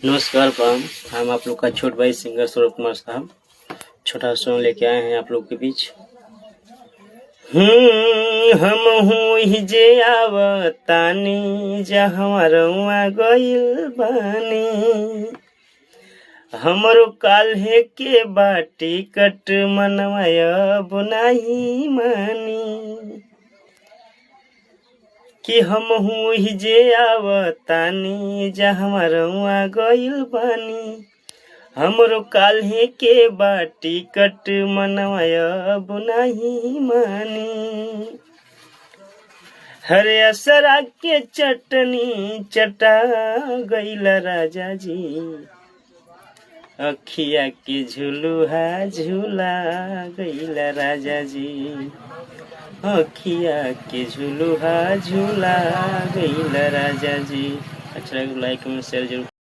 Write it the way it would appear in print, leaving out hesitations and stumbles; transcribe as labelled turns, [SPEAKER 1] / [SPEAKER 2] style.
[SPEAKER 1] नमस्कार पाम, हम आप लोग का छोट भाई सिंगर सौरभ कुमार साहब छोटा सॉन्ग लेके आए हैं आप लोग के बीच। हम हुई जे आवतानी जहाँ रउआ गइल बानी, हमरो काल्हे के बाटी कट मनवाय बुनाही मानी कि हम हुई जे आवतानी जहाँ रउआ गइल बानी, हमरो काल्हे के बाटी कट मनवाय बुनाही मानी। हरे असरा के चटनी चटा गइल राजा जी, अखिया के झुलुहा झूला गइल राजा जी, अखिया के झुलुहा झूला गइल राजा जी। अच्छा लाइक कमेंट शेयर जरूर।